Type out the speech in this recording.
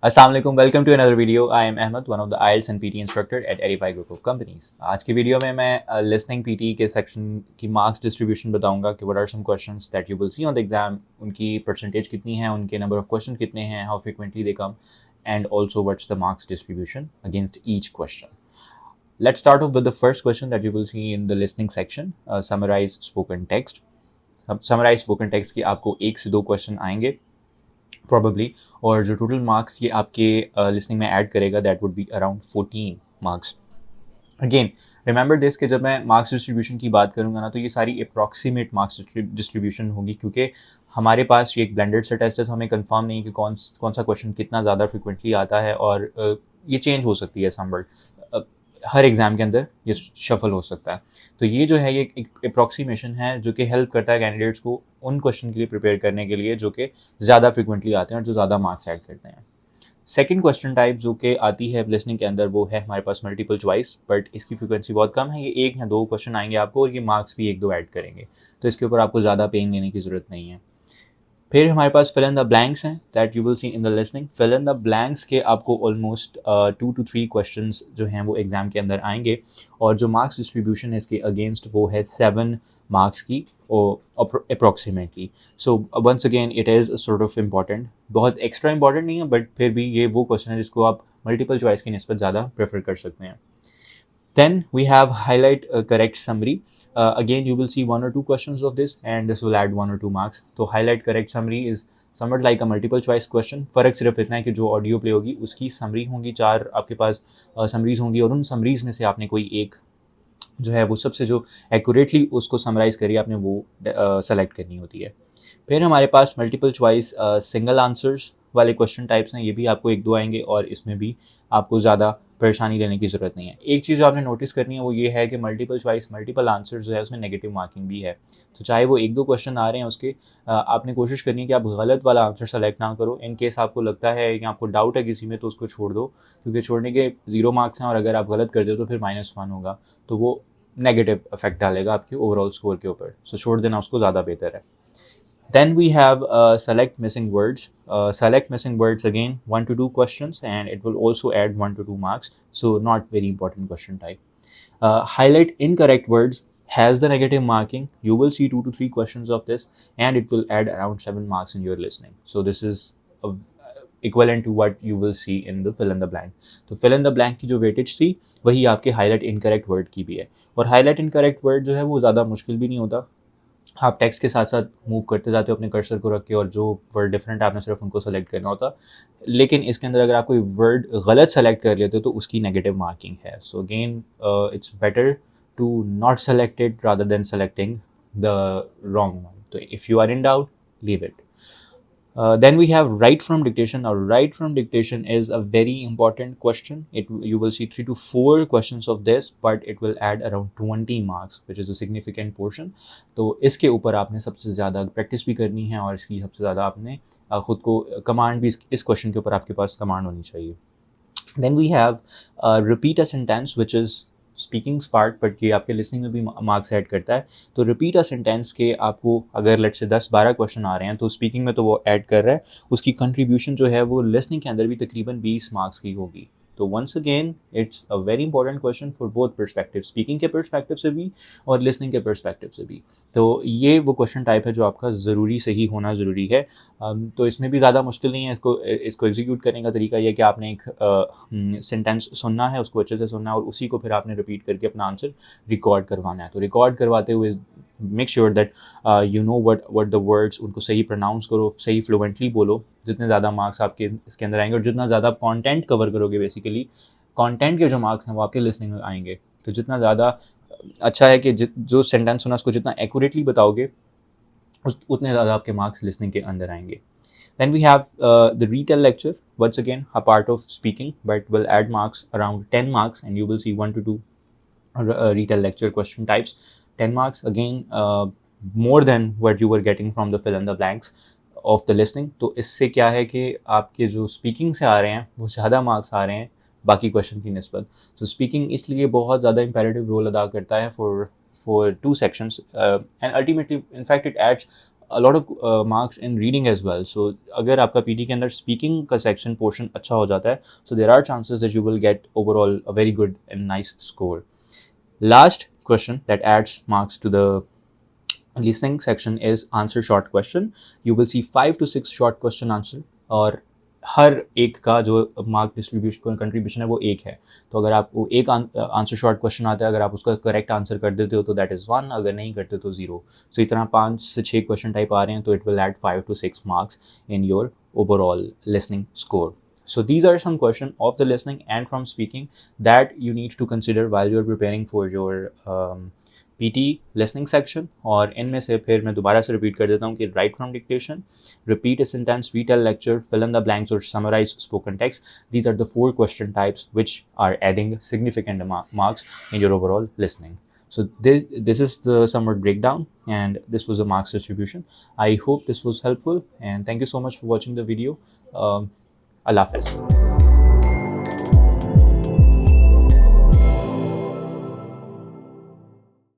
अस्सलाम वालेकुम, welcome to another video. I am Ahmed, one of the IELTS and PTE instructor at Edify group of companies. आज की वीडियो में मैं लिसनिंग PTE के सेक्शन की मार्क्स डिस्ट्रीब्यूशन बताऊंगा कि what are some questions that you will see on the exam, उनकी परसेंटेज कितनी है, उनके नंबर ऑफ क्वेश्चन कितने हैं, how frequently they come, and also what's the marks distribution against each question. Let's start off with the first question that you will see in the listening section. Summarize spoken text. Summarize spoken text की आपको 1 से 2 question आएंगे probably, और जो total marks ये आपके listening में add करेगा that would be around 14 marks. Again remember this कि जब मैं मार्क्स डिस्ट्रीब्यूशन की बात करूँगा ना, तो ये सारी अप्रॉक्सीमेट मार्क्स डिस्ट्रीब्यूशन होगी, क्योंकि हमारे पास ये एक ब्लेंडेड सा टेस्ट है, तो हमें कंफर्म नहीं कि कौन सा क्वेश्चन कितना ज़्यादा फ्रिक्वेंटली आता है, और ये चेंज हो सकती है समवर्ट, हर एग्ज़ाम के अंदर ये शफल हो सकता है। तो ये जो है ये एक अप्रॉक्सीमेशन है जो कि हेल्प करता है कैंडिडेट्स को उन क्वेश्चन के लिए प्रिपेयर करने के लिए जो कि ज़्यादा फ्रिक्वेंटली आते हैं और जो ज़्यादा मार्क्स ऐड करते हैं। सेकंड क्वेश्चन टाइप जो कि आती है लिसनिंग के अंदर वो है हमारे पास मल्टीपल चॉइस, बट इसकी फ्रिक्वेंसी बहुत कम है। ये 1 या 2 क्वेश्चन आएंगे आपको और ये मार्क्स भी 1-2 ऐड करेंगे, तो इसके ऊपर आपको ज़्यादा पेन लेने की ज़रूरत नहीं है। फिर हमारे पास फिल इन द ब्लैंक्स हैं that you will see in the listening. Fill in the blanks के आपको ऑलमोस्ट 2 to 3 क्वेश्चंस जो हैं वो एग्ज़ाम के अंदर आएंगे, और जो मार्क्स डिस्ट्रीब्यूशन है इसके अगेंस्ट वो है 7 मार्क्स की approximately. So once again it is sort of important, बहुत एक्स्ट्रा इंपॉर्टेंट नहीं है, बट फिर भी ये वो क्वेश्चन है जिसको आप मल्टीपल चॉइस की निस्बत ज़्यादा प्रेफर कर सकते हैं। Then we have highlight correct summary. Again, you will see 1 or 2 questions of this, and this will add 1 or 2 marks. तो highlight correct summary is somewhat like a multiple choice question. फ़र्क सिर्फ इतना है कि जो ऑडियो प्ले होगी उसकी summary होंगी, 4 आपके पास समरीज होंगी, और उन समरीज में से आपने कोई एक जो है वो सबसे जो एक्यूरेटली उसको समराइज़ करिए आपने वो सेलेक्ट करनी होती है। फिर हमारे पास मल्टीपल चॉइस सिंगल आंसर्स वाले क्वेश्चन टाइप्स हैं, ये भी आपको 1-2 आएंगे, और इसमें भी आपको ज़्यादा परेशानी लेने की ज़रूरत नहीं है। एक चीज़ जो आपने नोटिस करनी है वो ये है कि मल्टीपल चॉइस मल्टीपल आंसर जो है उसमें नेगेटिव मार्किंग भी है। तो चाहे वो 1-2 क्वेश्चन आ रहे हैं उसके आपने कोशिश करनी है कि आप गलत वाला आंसर सेलेक्ट ना करो। इन केस आपको लगता है या आपको डाउट है किसी में तो उसको छोड़ दो, क्योंकि छोड़ने के 0 मार्क्स हैं, और अगर आप गलत कर दो तो फिर -1 होगा, तो वो नेगेटिव इफेक्ट डालेगा आपके ओवरऑल स्कोर के ऊपर। सो छोड़ देना उसको ज़्यादा बेहतर है। Then we have select missing words. Select missing words again 1 to 2 questions, and it will also add 1 to 2 marks. So not very important question type. Highlight incorrect words has the negative marking. You will see 2 to 3 questions of this, and it will add around 7 marks in your listening. So this is equivalent to what you will see in the fill in the blank. तो fill in the blank की जो weightage थी वही आपके highlight incorrect word की भी है, और highlight incorrect word जो है वो ज़्यादा मुश्किल भी नहीं होता। आप टेक्स्ट के साथ साथ मूव करते जाते हो अपने कर्सर को रख के, और जो वर्ड डिफरेंट आपने सिर्फ उनको सेलेक्ट करना होता। लेकिन इसके अंदर अगर आप कोई वर्ड गलत सेलेक्ट कर लेते हो तो उसकी नेगेटिव मार्किंग है। So again it's better to not select it rather than selecting the wrong one. तो if you are in doubt, leave it. Then we have write from dictation. Now, write from dictation is a very important question. You will see 3 to 4 questions of this, but it will add around 20 marks, which is a significant portion. तो इसके ऊपर आपने सबसे ज़्यादा practice भी करनी है, और इसकी सबसे ज़्यादा आपने खुद को कमांड भी इस क्वेश्चन के ऊपर आपके पास कमांड होनी चाहिए। Then we have repeat a sentence, which is speaking part, but ये आपके लिसनिंग में भी मार्क्स ऐड करता है। तो रिपीट अ सेंटेंस के आपको अगर लेट से 10-12 क्वेश्चन आ रहे हैं तो स्पीकिंग में तो वो ऐड कर रहा है, उसकी कंट्रीब्यूशन जो है वो लिसनिंग के अंदर भी तकरीबन 20 मार्क्स की होगी। तो once again it's a very important question for both perspective, speaking के पर्सपेक्टिव से भी और लिसनिंग के पर्सपेक्टिव से भी। तो ये वो क्वेश्चन टाइप है जो आपका ज़रूरी सही होना ज़रूरी है। तो इसमें भी ज़्यादा मुश्किल नहीं है। इसको एग्जीक्यूट करने का तरीका यह कि आपने एक सेंटेंस सुनना है, उसको अच्छे से सुनना है, और उसी को फिर आपने रिपीट करके अपना आंसर रिकॉर्ड करवाना है। तो रिकॉर्ड करवाते हुए make sure that you know what the words, उनको सही प्रोनाउंस करो, सही फ्लुएंटली बोलो। जितने ज़्यादा मार्क्स आपके इसके अंदर आएंगे, और जितना ज़्यादा कंटेंट कवर करोगे, बेसिकली कंटेंट के जो मार्क्स हैं वो आपके लिसनिंग में आएंगे। तो जितना ज़्यादा अच्छा है कि जो सेंटेंस सुना उसको जितना एक्यूरेटली बताओगे उतने ज़्यादा आपके मार्क्स लिसनिंग के अंदर आएंगे। Then we have the retell lecture, once again a part of speaking, but will add marks around 10 marks, and you will see 1 to 2 retell lecture question types. 10 marks again, more than what you were getting from the fill in the blanks of the listening. तो इससे क्या है कि आपके जो speaking से आ रहे हैं वो ज़्यादा मार्क्स आ रहे हैं बाकी क्वेश्चन की निस्बत। तो स्पीकिंग इसलिए बहुत ज़्यादा इंपेरेटिव रोल अदा करता है for 2 sections, and ultimately in fact it adds a lot of marks in reading as well. So अगर आपका PT के अंदर speaking का section portion अच्छा हो जाता है, so there are chances that you will get overall a very good and nice score. Last question that adds marks to the listening section is answer short question. You will see 5 to 6 short question answer, और हर एक का जो mark distribution contribution है वो एक है. तो अगर आपको एक आंसर शॉर्ट क्वेश्चन आता है, अगर आप उसका करेक्ट आंसर कर देते हो तो दैट इज़ 1, अगर नहीं करते तो 0. सो इतना 5 से 6 क्वेश्चन टाइप आ रहे हैं, तो it will add 5 to 6 marks in your overall listening score. So these are some questions of the listening and from speaking that you need to consider while you're preparing for your PT listening section. और इनमें से फिर मैं दोबारा से repeat कर देता हूँ कि write from dictation, repeat a sentence, retell lecture, fill in the blanks or summarize spoken text. These are the 4 question types which are adding significant marks in your overall listening. So this is the somewhat breakdown, and this was the marks distribution. I hope this was helpful, and thank you so much for watching the video. Allah Hafiz.